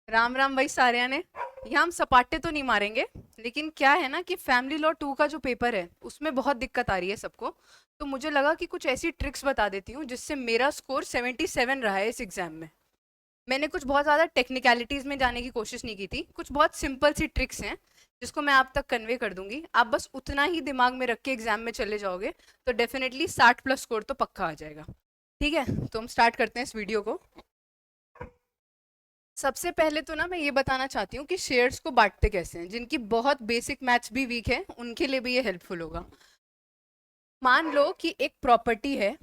राम राम भाई साਰਿਆਂ ने। यहाँ हम सपाटे तो नहीं मारेंगे, लेकिन क्या है ना कि फैमिली लॉ 2 का जो पेपर है उसमें बहुत दिक्कत आ रही है सबको। तो मुझे लगा कि कुछ ऐसी ट्रिक्स बता देती हूँ जिससे मेरा स्कोर 77 रहा है इस एग्जाम में। मैंने कुछ बहुत ज़्यादा टेक्निकलिटीज़ में जाने की कोशिश नहीं की थी, कुछ बहुत सिंपल सी ट्रिक्स हैं जिसको मैं आप तक कन्वे कर दूंगी। आप बस उतना ही दिमाग में रख के एग्जाम में चले जाओगे तो डेफिनेटली 60+ स्कोर तो पक्का आ जाएगा। ठीक है, तो हम स्टार्ट करते हैं इस वीडियो को। सबसे पहले तो ना मैं ये बताना चाहती हूँ कि शेयर्स को बांटते कैसे हैं। जिनकी बहुत बेसिक मैथ्स भी वीक है उनके लिए भी ये हेल्पफुल होगा। मान लो कि एक प्रॉपर्टी है,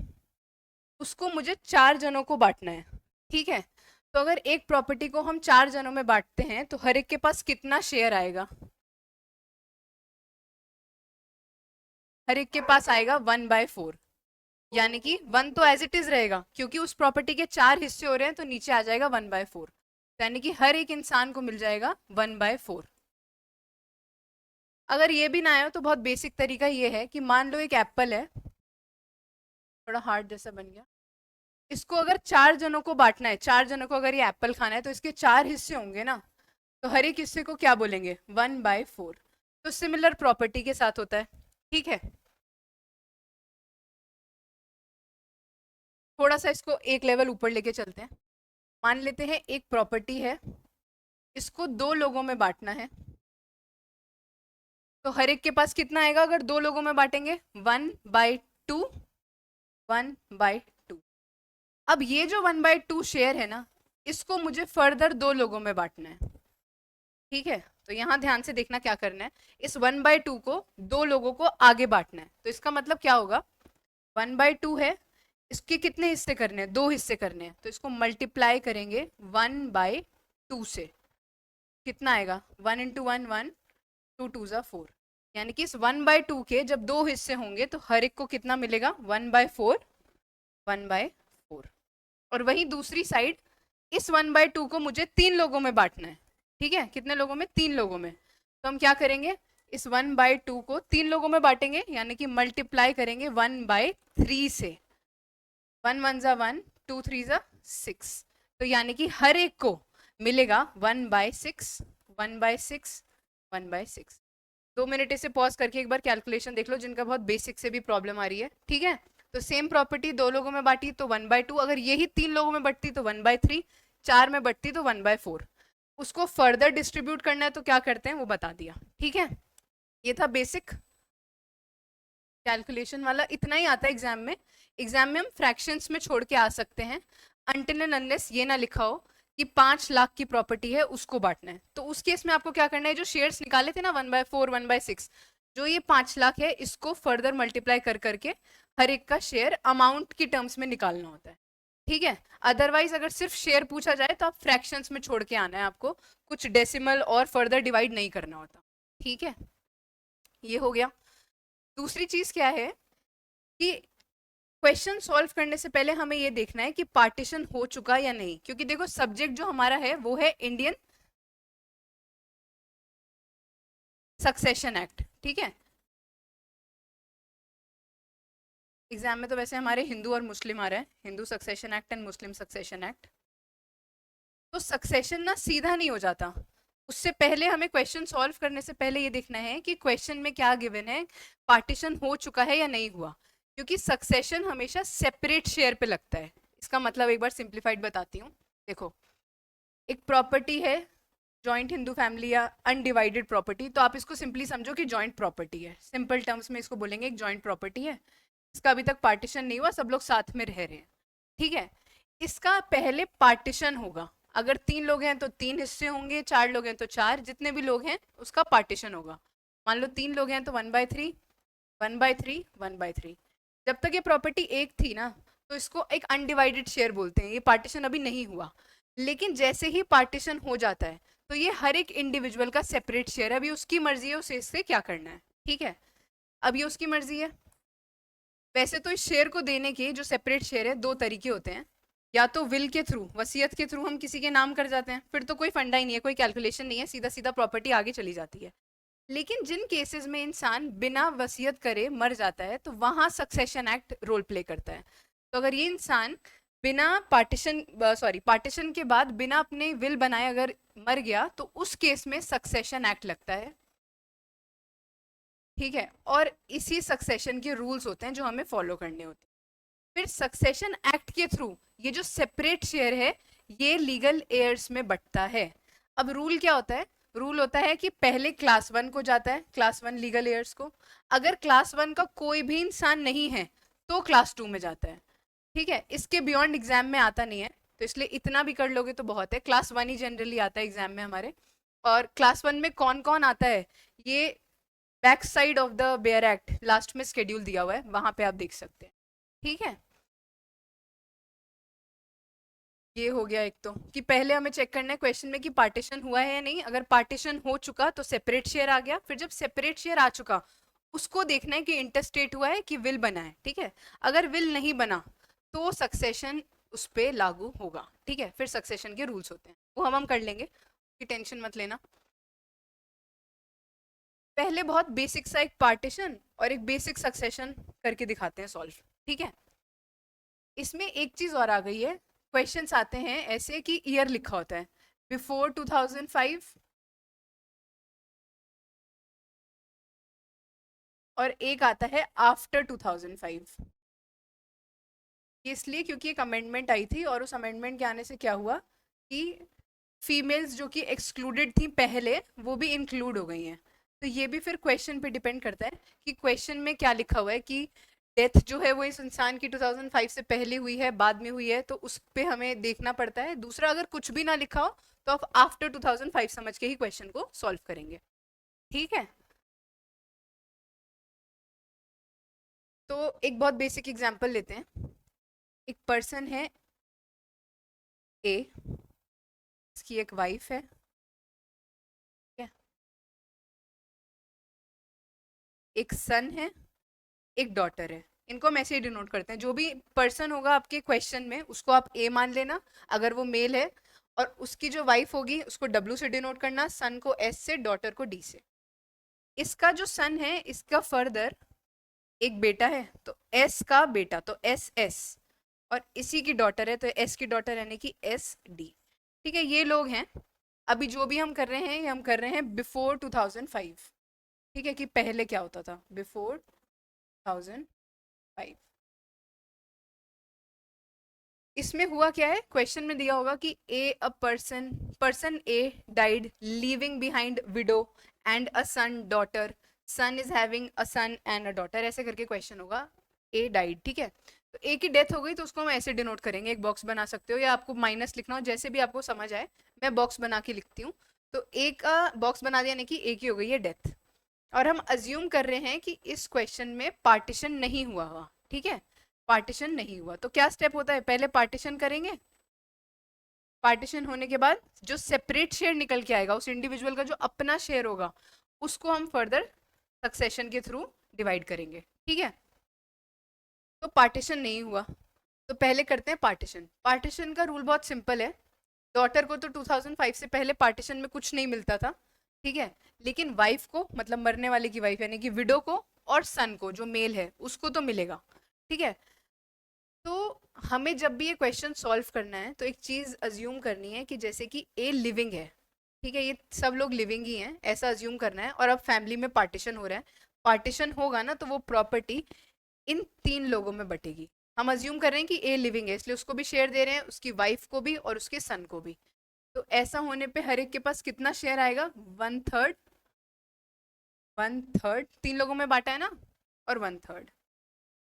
उसको मुझे 4 जनों को बांटना है। ठीक है, तो अगर एक प्रॉपर्टी को हम 4 जनों में बांटते हैं तो हर एक के पास कितना शेयर आएगा? हर एक के पास आएगा 1/4। यानी कि 1 तो एज इट इज रहेगा क्योंकि उस प्रॉपर्टी के 4 हिस्से हो रहे हैं, तो नीचे आ जाएगा 1/4। यानी कि हर एक इंसान को मिल जाएगा 1/4। अगर ये भी ना आए तो बहुत बेसिक तरीका ये है कि मान लो एक एप्पल है, थोड़ा हार्ड जैसा बन गया। इसको अगर 4 जनों को बांटना है, 4 जनों को अगर ये एप्पल खाना है तो इसके 4 हिस्से होंगे ना, तो हर एक हिस्से को क्या बोलेंगे? 1/4। तो सिमिलर प्रॉपर्टी के साथ होता है। ठीक है, थोड़ा सा इसको एक लेवल ऊपर लेके चलते हैं। मान लेते हैं एक प्रॉपर्टी है, इसको 2 लोगों में बांटना है, तो हर एक के पास कितना आएगा अगर 2 लोगों में बांटेंगे? 1/2। 1/2। अब ये जो 1/2 शेयर है ना, इसको मुझे फर्दर 2 लोगों में बांटना है। ठीक है, तो यहां ध्यान से देखना क्या करना है। इस 1/2 को 2 लोगों को आगे बांटना है, तो इसका मतलब क्या होगा? 1/2 है, इसके कितने हिस्से करने हैं? 2 हिस्से करने हैं, तो इसको मल्टीप्लाई करेंगे 1/2 से। कितना आएगा? 1 इंटू 1 1, 2 2 ज़ा 4। यानी कि इस 1/2 के जब 2 हिस्से होंगे तो हर एक को कितना मिलेगा? 1/4। 1/4। और वहीं दूसरी साइड, इस 1/2 को मुझे 3 लोगों में बांटना है। ठीक है, कितने लोगों में? 3 लोगों में। तो हम क्या करेंगे? इस 1/2 को 3 लोगों में बांटेंगे, यानी कि मल्टीप्लाई करेंगे 1/3 से। 1 1 ज़ा 1, 2 3 ज़ा 6। तो यानी कि हर एक को मिलेगा 1/6। 1/6। 1/6। 2 मिनट इसे पॉज करके एक बार कैलकुलेशन देख लो जिनका बहुत बेसिक से भी प्रॉब्लम आ रही है। ठीक है, तो सेम प्रॉपर्टी 2 लोगों में बांटी तो 1/2, अगर यही 3 लोगों में बढ़ती तो 1/3, 4 में बढ़ती तो 1/4। उसको फर्दर डिस्ट्रीब्यूट करना है तो क्या करते हैं वो बता दिया। ठीक है, ये था बेसिक कैलकुलेशन वाला। इतना ही आता है एग्जाम में। एग्जाम में हम फ्रैक्शंस में छोड़ के आ सकते हैं, अनटिल एंड अनलेस ये ना लिखा हो कि 5 लाख की प्रॉपर्टी है उसको बांटना है। तो उस केस में आपको क्या करना है? जो शेयर्स निकाले थे ना 1/4 1/6, जो ये 5 लाख है इसको फर्दर मल्टीप्लाई कर करके हर एक का शेयर अमाउंट की टर्म्स में निकालना होता है। ठीक है, अदरवाइज अगर सिर्फ शेयर पूछा जाए तो आप फ्रैक्शंस में छोड़ के आना है आपको, कुछ डेसिमल और फर्दर डिवाइड नहीं करना होता। ठीक है, ये हो गया। दूसरी चीज क्या है कि क्वेश्चन सॉल्व करने से पहले हमें ये देखना है कि पार्टीशन हो चुका या नहीं, क्योंकि देखो सब्जेक्ट जो हमारा है वो है इंडियन सक्सेशन एक्ट। ठीक है, एग्जाम में तो वैसे हमारे हिंदू और मुस्लिम आ रहा है, Hindu succession act and Muslim succession act. तो सक्सेशन ना सीधा नहीं हो जाता, उससे पहले हमें क्वेश्चन सॉल्व करने से पहले ये देखना है कि क्वेश्चन में क्या गिवन है, पार्टीशन हो चुका है या नहीं हुआ। क्योंकि सक्सेशन हमेशा सेपरेट शेयर पे लगता है। इसका मतलब एक बार सिंप्लीफाइड बताती हूँ। देखो, एक प्रॉपर्टी है जॉइंट हिंदू फैमिली या अनडिवाइडेड प्रॉपर्टी, तो आप इसको सिंपली समझो कि जॉइंट प्रॉपर्टी है। सिंपल टर्म्स में इसको बोलेंगे एक जॉइंट प्रॉपर्टी है, इसका अभी तक पार्टीशन नहीं हुआ, सब लोग साथ में रह रहे हैं। ठीक है, इसका पहले पार्टीशन होगा। अगर 3 लोग हैं तो 3 हिस्से होंगे, 4 लोग हैं तो 4, जितने भी लोग हैं उसका पार्टीशन होगा। मान लो 3 लोग हैं तो 1/3 1/3 1/3। जब तक ये प्रॉपर्टी एक थी ना, तो इसको एक अनडिवाइडेड शेयर बोलते हैं, ये पार्टीशन अभी नहीं हुआ। लेकिन जैसे ही पार्टीशन हो जाता है तो ये हर एक इंडिविजुअल का सेपरेट शेयर है, अभी उसकी मर्जी है उसे इससे क्या करना है। ठीक है, अब ये उसकी मर्जी है। वैसे तो इस शेयर को देने के जो सेपरेट शेयर है 2 तरीके होते हैं, या तो विल के थ्रू, वसीयत के थ्रू हम किसी के नाम कर जाते हैं, फिर तो कोई फंडा ही नहीं है, कोई कैलकुलेशन नहीं है, सीधा सीधा प्रॉपर्टी आगे चली जाती है। लेकिन जिन केसेस में इंसान बिना वसीयत करे मर जाता है तो वहां सक्सेशन एक्ट रोल प्ले करता है। तो अगर ये इंसान बिना पार्टीशन पार्टीशन के बाद बिना अपने विल बनाए अगर मर गया तो उस केस में सक्सेशन एक्ट लगता है, ठीक है। और इसी सक्सेशन के रूल्स होते हैं जो हमें फॉलो करने होते हैं। फिर सक्सेशन एक्ट के थ्रू ये जो सेपरेट शेयर है ये लीगल एयर्स में बंटता है। अब रूल क्या होता है? रूल होता है कि पहले क्लास 1 को जाता है, क्लास 1 लीगल एयर्स को। अगर क्लास 1 का कोई भी इंसान नहीं है तो क्लास 2 में जाता है, ठीक है। इसके बियॉन्ड एग्जाम में आता नहीं है, तो इसलिए इतना भी कर लोगे तो बहुत है। क्लास 1 ही जनरली आता है एग्जाम में हमारे। और क्लास 1 में कौन कौन आता है ये back side of the bare act last में शेड्यूल दिया हुआ है, वहां पे आप देख सकते हैं, ठीक है। ये हो गया एक तो कि पहले हमें चेक करना है क्वेश्चन में कि पार्टीशन हुआ है या नहीं। अगर पार्टीशन हो चुका तो सेपरेट शेयर आ गया। फिर जब सेपरेट शेयर आ चुका उसको देखना है कि इंटरस्टेट हुआ है कि विल बना है, ठीक है। अगर विल नहीं बना तो सक्सेशन उस पर लागू होगा, ठीक है। फिर सक्सेशन के रूल्स होते हैं वो हम कर लेंगे, कि टेंशन मत लेना। पहले बहुत बेसिक सा एक पार्टीशन और एक बेसिक सक्सेशन करके दिखाते हैं सॉल्व, ठीक है। इसमें एक चीज और आ गई है, क्वेश्चंस आते हैं ऐसे कि ईयर लिखा होता है बिफोर 2005 और एक आता है आफ्टर 2005। इसलिए क्योंकि एक अमेंडमेंट आई थी और उस अमेंडमेंट के आने से क्या हुआ कि फीमेल्स जो कि एक्सक्लूडेड थी पहले वो भी इंक्लूड हो गई हैं। तो ये भी फिर क्वेश्चन पे डिपेंड करता है कि क्वेश्चन में क्या लिखा हुआ है कि डेथ जो है वो इस इंसान की 2005 से पहले हुई है बाद में हुई है, तो उस पे हमें देखना पड़ता है। दूसरा अगर कुछ भी ना लिखा हो तो आप आफ्टर 2005 समझ के ही क्वेश्चन को सॉल्व करेंगे, ठीक है। तो एक बहुत बेसिक एग्जांपल लेते हैं। एक पर्सन है ए, इसकी एक वाइफ है, ठीक है, एक सन है, एक डॉटर है। इनको हम ऐसे ही डिनोट करते हैं। जो भी पर्सन होगा आपके क्वेश्चन में उसको आप ए मान लेना अगर वो मेल है, और उसकी जो वाइफ होगी उसको डब्ल्यू से डिनोट करना, सन को एस से, डॉटर को डी से। इसका जो सन है इसका फर्दर एक बेटा है तो एस का बेटा तो एस एस, और इसी की डॉटर है तो एस की डॉटर यानी कि एस डी, ठीक है। ये लोग हैं। अभी जो भी हम कर रहे हैं ये हम कर रहे हैं बिफोर 2005, ठीक है, कि पहले क्या होता था बिफोर 2005। इसमें हुआ क्या है, क्वेश्चन में दिया होगा कि a a person A died leaving behind widow and a son daughter, son is having a son and a daughter, ऐसे करके क्वेश्चन होगा। ए डाइड, ठीक है। तो ए की डेथ हो गई तो उसको हम ऐसे डिनोट करेंगे, एक बॉक्स बना सकते हो या आपको माइनस लिखना हो जैसे भी आपको समझ आए। मैं बॉक्स बना के लिखती हूँ। तो ए का बॉक्स बना दिया यानी कि ए की हो गई है डेथ। और हम अज्यूम कर रहे हैं कि इस क्वेश्चन में पार्टीशन नहीं हुआ, ठीक है। पार्टीशन नहीं हुआ तो क्या स्टेप होता है, पहले पार्टीशन करेंगे। पार्टीशन होने के बाद जो सेपरेट शेयर निकल के आएगा उस इंडिविजुअल का जो अपना शेयर होगा उसको हम फर्दर सक्सेशन के थ्रू डिवाइड करेंगे, ठीक है। तो पार्टीशन नहीं हुआ तो पहले करते हैं पार्टीशन। पार्टीशन का रूल बहुत सिंपल है। डॉटर को तो 2005 से पहले पार्टीशन में कुछ नहीं मिलता था, ठीक है। लेकिन वाइफ को, मतलब मरने वाले की वाइफ यानी कि विडो को, और सन को जो मेल है उसको तो मिलेगा, ठीक है। तो हमें जब भी ये क्वेश्चन सॉल्व करना है तो एक चीज अज्यूम करनी है कि जैसे कि ए लिविंग है, ठीक है, ये सब लोग लिविंग ही हैं ऐसा अज्यूम करना है। और अब फैमिली में पार्टीशन हो रहा है, पार्टीशन होगा ना तो वो प्रॉपर्टी इन 3 लोगों में बटेगी। हम अज्यूम कर रहे हैं कि ए लिविंग है इसलिए उसको भी शेयर दे रहे हैं, उसकी वाइफ को भी और उसके सन को भी। तो ऐसा होने पे हर एक के पास कितना शेयर आएगा, 1/3, 1/3 3 लोगों में बांटा है ना, और 1/3,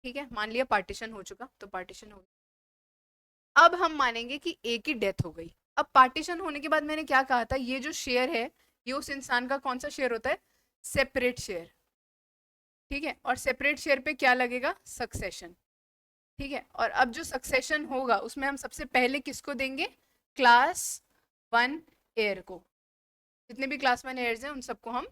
ठीक है। मान लिया पार्टीशन हो चुका तो पार्टीशन हो गया। अब हम मानेंगे कि ए की डेथ हो गई। अब पार्टीशन होने के बाद मैंने क्या कहा था, ये जो शेयर है ये उस इंसान का कौन सा शेयर होता है, सेपरेट शेयर, ठीक है। और सेपरेट शेयर पे क्या लगेगा, सक्सेशन, ठीक है। और अब जो सक्सेशन होगा उसमें हम सबसे पहले किसको देंगे, क्लास 1 एयर को। जितने भी क्लास 1 एयर्स हैं उन सबको हम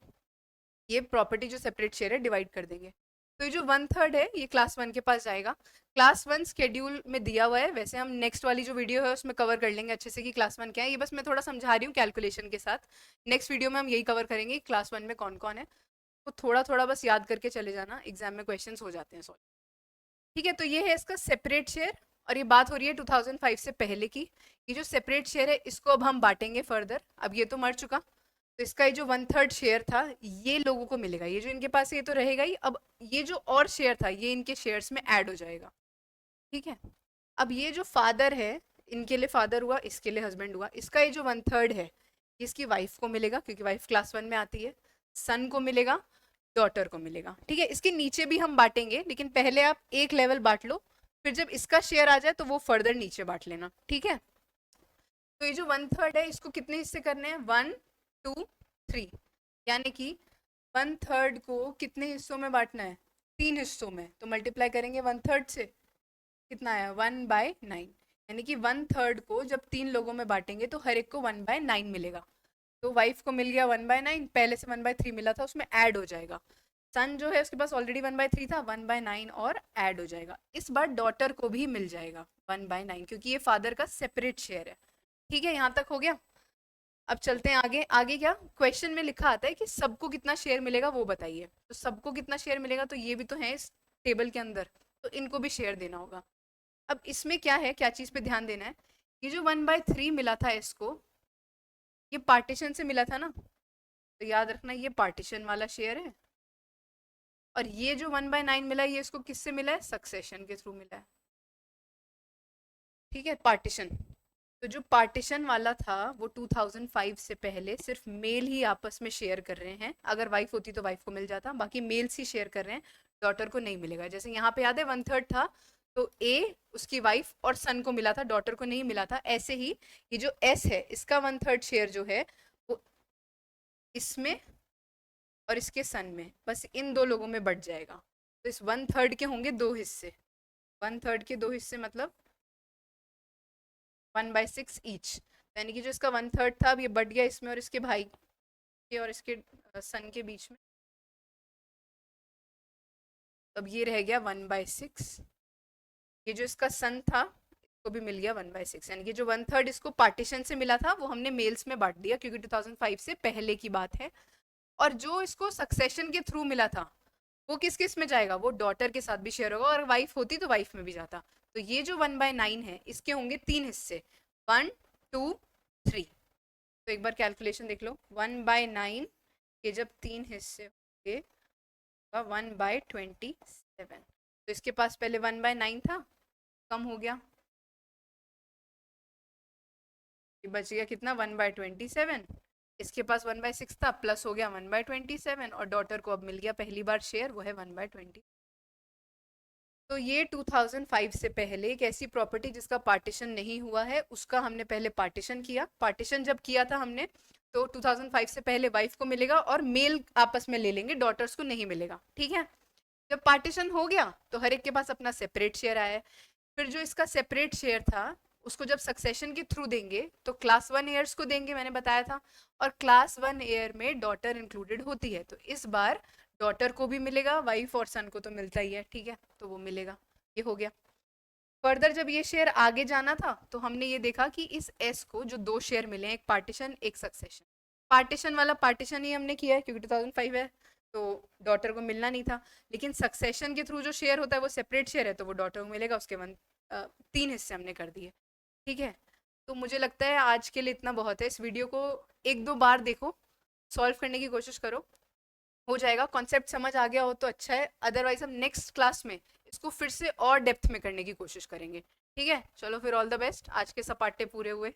ये प्रॉपर्टी जो सेपरेट शेयर है डिवाइड कर देंगे। तो ये जो 1/3 है ये क्लास 1 के पास जाएगा। क्लास 1 शेड्यूल में दिया हुआ है, वैसे हम नेक्स्ट वाली जो वीडियो है उसमें कवर कर लेंगे अच्छे से कि क्लास 1 क्या है। ये बस मैं थोड़ा समझा रही हूँ कैलकुलेशन के साथ। नेक्स्ट वीडियो में हम यही कवर करेंगे क्लास 1 में कौन कौन है। तो थोड़ा थोड़ा बस याद करके चले जाना, एग्जाम में क्वेश्चन हो जाते हैं सॉल्व, ठीक है। तो ये है इसका सेपरेट शेयर और ये बात हो रही है 2005 से पहले की। ये जो सेपरेट शेयर है इसको अब हम बांटेंगे फर्दर। अब ये तो मर चुका, तो इसका ये जो 1/3 शेयर था ये लोगों को मिलेगा। ये जो इनके पास है ये तो रहेगा ही, अब ये जो और शेयर था ये इनके शेयर्स में ऐड हो जाएगा। ठीक है, अब ये जो फादर है, इनके लिए फादर हुआ, इसके लिए हस्बैंड हुआ, इसका ये जो 1/3 है ये इसकी वाइफ को मिलेगा क्योंकि वाइफ क्लास 1 में आती है, सन को मिलेगा, डॉटर को मिलेगा। ठीक है, इसके नीचे भी हम बांटेंगे, लेकिन पहले आप एक लेवल बांट लो, फिर जब इसका शेयर आ जाए तो वो फर्दर नीचे बांट लेना। ठीक है, तो ये जो 1/3 है इसको कितने हिस्से करने हैं, 1 2 3, यानी कि 1/3 को कितने हिस्सों में बांटना है, 3 हिस्सों में। तो मल्टीप्लाई करेंगे 1/3 से, कितना आया 1/9, यानी कि 1/3 को जब 3 लोगों में बांटेंगे तो हर एक को 1/9 मिलेगा। तो वाइफ को मिल गया 1/9, पहले से 1/3 मिला था उसमें ऐड हो जाएगा। सन जो है उसके पास ऑलरेडी 1/3 था, 1/9 और ऐड हो जाएगा। इस बार डॉटर को भी मिल जाएगा 1/9 क्योंकि ये फादर का सेपरेट शेयर है। ठीक है, यहाँ तक हो गया। अब चलते हैं आगे। आगे क्या क्वेश्चन में लिखा आता है कि सबको कितना शेयर मिलेगा वो बताइए। तो सबको कितना शेयर मिलेगा, तो ये भी तो है इस टेबल के अंदर, तो इनको भी शेयर देना होगा। अब इसमें क्या है, क्या चीज पे ध्यान देना है, ये जो 1/3 मिला था इसको, ये पार्टीशन से मिला था ना, तो याद रखना ये पार्टीशन वाला शेयर है। और ये जो 1/9 मिला है ये इसको किससे मिला है, सक्सेशन के थ्रू मिला है। ठीक है, पार्टीशन। तो जो पार्टीशन वाला था वो 2005 से पहले सिर्फ मेल ही आपस में शेयर कर रहे हैं। अगर वाइफ होती तो वाइफ को मिल जाता, बाकी मेल्स ही शेयर कर रहे हैं, डॉटर को नहीं मिलेगा। जैसे यहाँ पे याद है 1/3 था, तो ए उसकी वाइफ और सन को मिला था, डॉटर को नहीं मिला था। ऐसे ही ये जो एस है इसका 1/3 शेयर जो है वो इसमें और इसके सन में, बस इन दो लोगों में बढ़ जाएगा। तो इस 1/3 के होंगे 2 हिस्से, 1/3 के 2 हिस्से मतलब 1/6 ईच, यानी कि जो इसका 1/3 था अब ये बढ़ गया इसमें और इसके भाई के और इसके सन के बीच में। अब ये रह गया 1/6। ये जो इसका सन था इसको भी मिल गया 1/6, यानी कि जो 1/3 इसको पार्टीशन से मिला था वो हमने मेल्स में बांट दिया क्योंकि 2005 से पहले की बात है। और जो इसको सक्सेशन के थ्रू मिला था वो किस किस में जाएगा, वो डॉटर के साथ भी शेयर होगा, और वाइफ होती तो वाइफ में भी जाता। तो ये जो 1/9 है इसके होंगे 3 हिस्से, 1 2 3। तो एक बार कैलकुलेशन देख लो, 1/9 के जब 3 हिस्से होंगे 1/27। तो इसके पास पहले 1/9 था, कम हो गया, ये बच गया कितना 1/27। इसके पास 1/6 था, प्लस हो गया 1/27, और डॉटर को अब मिल गया पहली बार शेयर, वो है 1/20। तो ये 2005 से पहले एक ऐसी प्रॉपर्टी जिसका पार्टीशन नहीं हुआ है उसका हमने पहले पार्टीशन किया। पार्टीशन जब किया था हमने तो 2005 से पहले वाइफ को मिलेगा और मेल आपस में ले लेंगे, डॉटर्स को नहीं मिलेगा। ठीक है, जब पार्टीशन हो गया तो हर एक के पास अपना सेपरेट शेयर आया है। फिर जो इसका सेपरेट शेयर था उसको जब सक्सेशन के थ्रू देंगे तो क्लास 1 ईयर्स को देंगे, मैंने बताया था, और क्लास 1 ईयर में डॉटर इंक्लूडेड होती है। तो इस बार डॉटर को भी मिलेगा, वाइफ और सन को तो मिलता ही है। ठीक है, तो वो मिलेगा, ये हो गया। फर्दर जब ये शेयर आगे जाना था तो हमने ये देखा कि इस एस को जो 2 शेयर मिले हैं, एक पार्टीशन एक सक्सेशन, पार्टीशन वाला पार्टीशन ही हमने किया है क्योंकि 2005 है तो डॉटर को मिलना नहीं था। लेकिन सक्सेशन के थ्रू जो शेयर होता है वो सेपरेट शेयर है तो वो डॉटर को मिलेगा, उसके 3 हिस्से हमने कर दिए। ठीक है, तो मुझे लगता है आज के लिए इतना बहुत है। इस वीडियो को 1-2 बार देखो, सॉल्व करने की कोशिश करो, हो जाएगा। कॉन्सेप्ट समझ आ गया हो तो अच्छा है, अदरवाइज हम नेक्स्ट क्लास में इसको फिर से और डेप्थ में करने की कोशिश करेंगे। ठीक है, चलो फिर ऑल द बेस्ट। आज के सपाटे पूरे हुए।